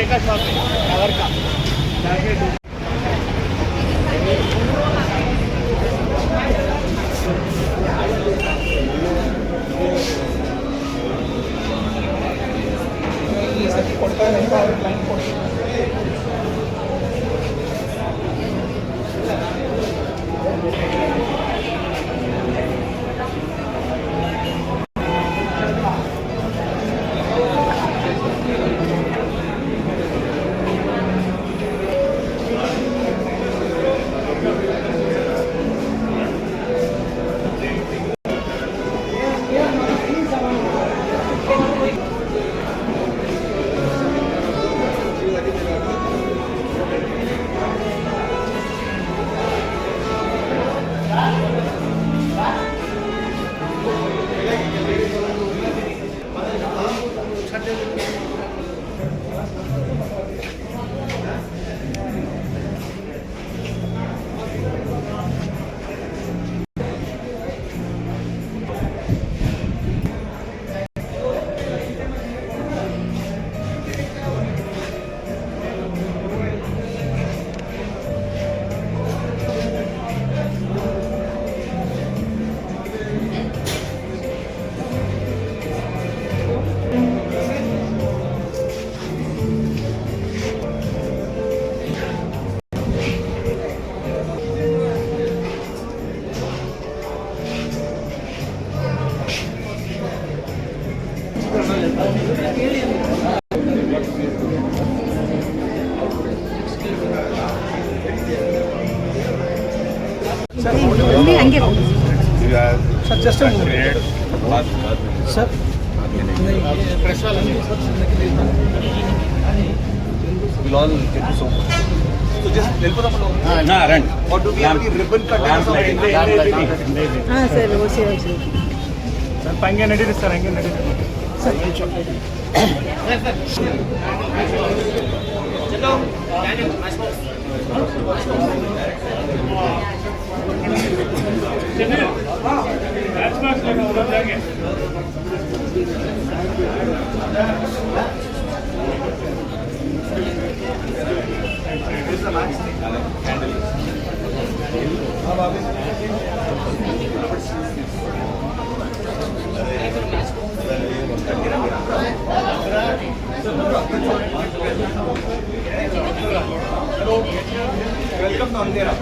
का शॉप है टावर का ಹಂಗೆ sir just sir we'll all get to so much. So just help us along. No, run. Or do we have any ribbon cut or something? ಹಾಂ sir ಓಸಿ ಓಸಿ ಸ್ವಲ್ಪ ಹಂಗೆ ನಡೀರಿ sir ಹಂಗೆ ನಡೀರಿ Welcome to Andhera.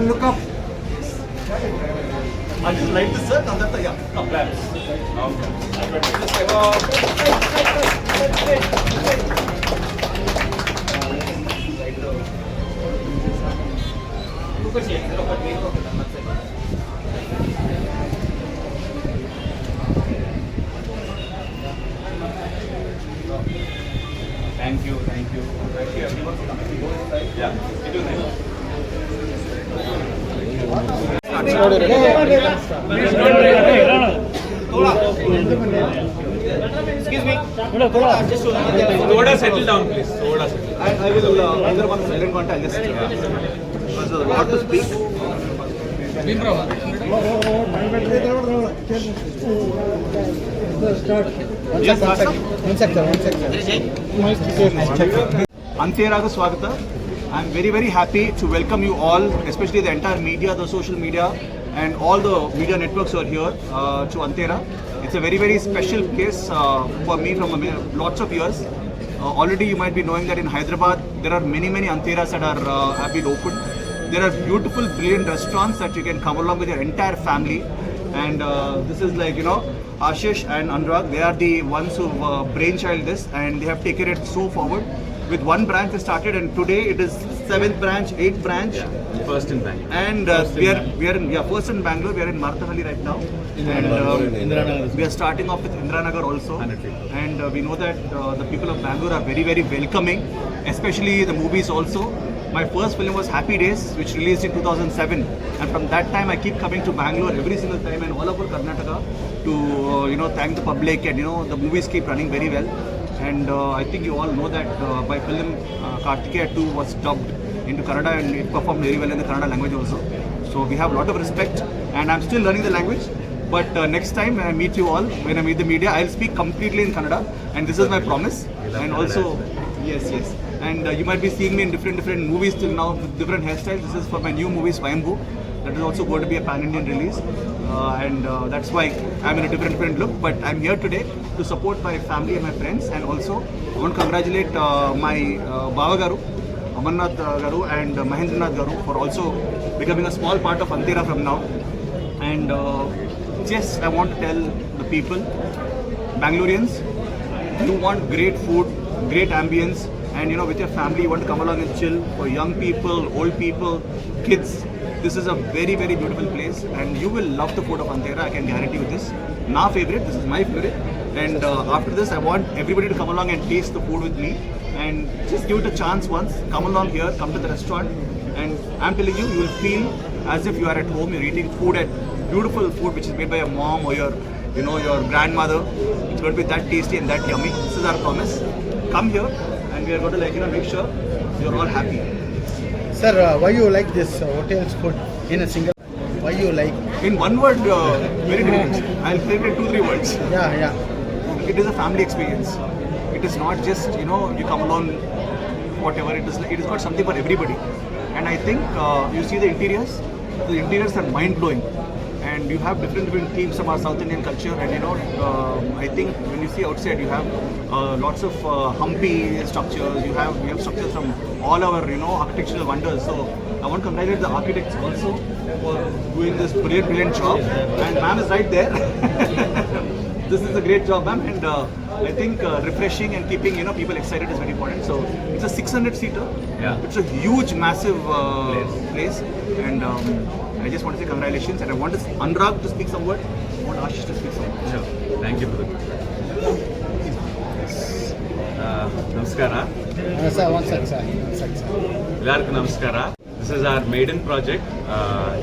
Look up. I'll just light this, sir. Now that the plans. Okay. Excuse me. Thoda settle down, please. Thoda settle. I will either one silent one. I'll just because there's a lot to speak. Anteraga Swagata. I'm very, very happy to welcome you all, especially the entire media, the social media, and all the media networks who are here to Antera. It's a very, very special place for me from lots of years. Already you might be knowing that in Hyderabad, there are many, many Anteras that are have been opened. There are beautiful, brilliant restaurants that you can come along with your entire family. And this is like, you know, Ashish and Anurag, they are the ones who brainchild this, and they have taken it so forward. With one branch they started, and today it is 7th branch, 8th branch. First in Bangalore. And we are in first in Bangalore. We are in Marthahalli right now, and we are starting off with Indiranagar also. And we know that the people of Bangalore are very, very welcoming, especially the movies also. My first film was Happy Days, which released in 2007, and from that time I keep coming to Bangalore every single time and all over Karnataka to you know, thank the public, and you know, the movies keep running very well. And I think you all know that my film Kartikeya 2 was dubbed into Kannada, and it performed very well in the Kannada language also. So we have a lot of respect, and I'm still learning the language. But next time when I meet you all, when I meet the media, I'll speak completely in Kannada, and this is my promise. And also, yes. And you might be seeing me in different movies till now with different hairstyles. This is for my new movie Swayambhu. That is also going to be a pan-Indian release, and that's why I'm in a different look. But I'm here today to support my family and my friends, and also I want to congratulate my Baba Garu, Amarnath Garu, and Mahendranath Garu for also becoming a small part of Antera from now. And just I want to tell the people, Bangaloreans, you want great food, great ambience, and you know, with your family you want to come along and chill. For young people, old people, kids, this is a very, very beautiful place, and you will love the food of Antera. I can guarantee you this. My favorite, this is my favorite. And after this, I want everybody to come along and taste the food with me, and just give it a chance once. Come along here, come to the restaurant, and I'm telling you, you will feel as if you are at home. You're eating food, at beautiful food which is made by your mom or your, you know, your grandmother. It's going to be that tasty and that yummy. This is our promise. Come here, and we are going to, like, you know, make sure you're all happy. Sir, why you like this hotel's food in a single? Why you like? In one word, very difficult. I'll say it in 2-3 words. Yeah. It is a family experience. It is not just, you know, you come along, whatever. It is got something for everybody. And I think you see the interiors are mind blowing. And you have different themes from our South Indian culture. And you know, I think when you see outside, you have lots of Hampi structures. We have structures from all our, you know, architectural wonders. So I want to congratulate the architects also for doing this brilliant job. And ma'am is right there. This is a great job, ma'am. And I think refreshing and keeping, you know, people excited is very important. So it's a 600-seater. Yeah. It's a huge, massive place. And I just want to say congratulations, and I want Anurag to speak some word. I want Ashish to speak some word. Sure. Thank you for the Namaskara. Sir, one sec, sir. Ellarku Namaskara. This is our maiden project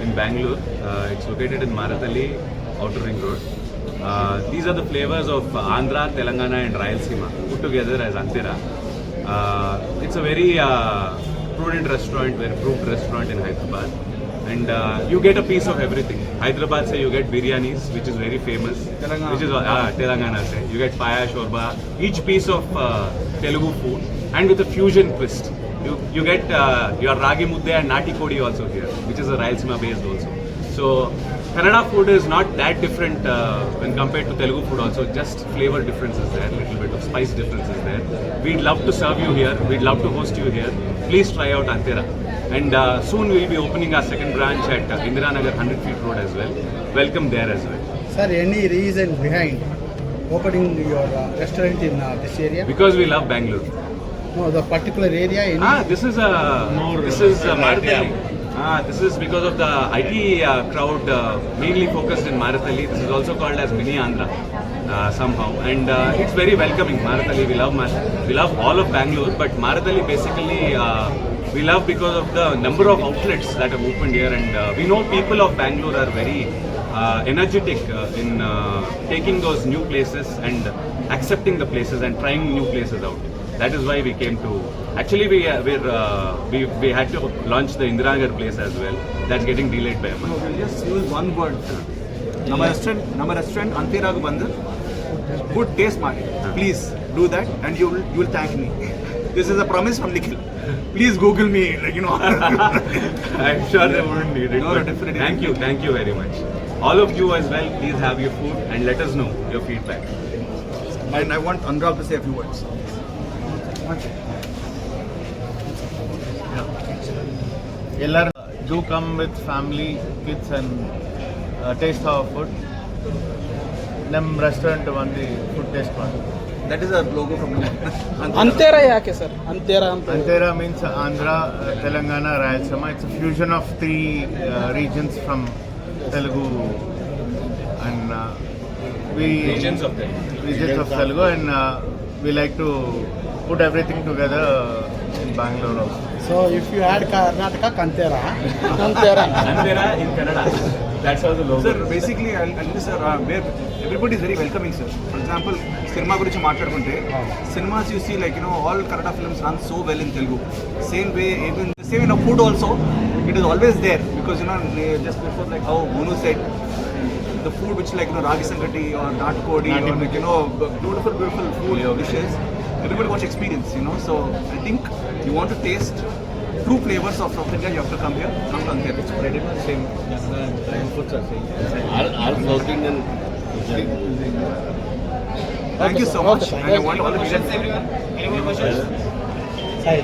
in Bangalore. It's located in Marathalli, Outer Ring Road. These are the flavors of Andhra, Telangana and Rayalaseema put together as Antera. It's a very prudent restaurant, very proved restaurant in Hyderabad. And you get a piece of everything. Hyderabad say you get biryanis, which is very famous. Telangana. Which is Telangana say you get paya, shorba, each piece of Telugu food, and with a fusion twist. You get your ragi mudde and nati kodi also here, which is a Rayalaseema based also. So Kannada food is not that different when compared to Telugu food also. Just flavor differences there, little bit of spice differences there. We'd love to serve you here. We'd love to host you here. Please try out Antera. And soon we'll be opening our second branch at Indiranagar 100 Feet Road as well. Welcome there as well. Sir, any reason behind opening your restaurant in this area? Because we love Bangalore. No, the particular area. Any? This is Marathalli. This is because of the IT crowd mainly focused in Marathalli. This is also called as Mini Andhra somehow, and it's very welcoming. Marathalli, we love all of Bangalore, but Marathalli basically we love because of the number of outlets that have opened here, and we know people of Bangalore are very energetic in taking those new places and accepting the places and trying new places out. That is why we came to. Actually, we had to launch the Indiranagar place as well. That's getting delayed by a month. We'll just use one word. Nama restaurant Anteragu Bandar. Good taste, Mari. Please do that, and you will thank me. This is a promise from Nikhil. Please Google me, like you know. I'm sure they wouldn't need it. No, but definitely. Thank you very much. All of you as well, please have your food and let us know your feedback. And I want Anurag to say a few words. ಎಲ್ಲರೂ do come with family, kids and taste our food. ನಮ್ಮ restaurant ಬಂದು food taste ಮಾಡಿ. That is our logo from now. ಅಂತೇರ ಯಾಕೆ sir ಅಂತೇರ ಅಂತ Antera means Andhra, Telangana, Rayalaseema. It's a fusion of three regions from Telugu and Regions of Telugu, and we like to put everything together in Bangalore also. So if you had Karnataka ಕಂತೇರ ಅಂತೇರ Antera in Kannada. That's how the logo. Sir, basically, I'll tell you, sir, where everybody is very welcoming, sir. For example, cinema gurinchi maatladukunte, cinemas you see, like you know, all Kannada films run so well in Telugu. Same way, even the same in food also, it is always there because you know, just before like how Monu said, the food which like you know, ragi sangati or natkodi or like you know, beautiful food dishes. Everybody wants experience, you know. So I think you want to taste true flavors of South India, you have to come here. Come to Antera. It's pretty much same. Foods are same. All South Indian. Thank you so much. And I want all the best. ಸರಿ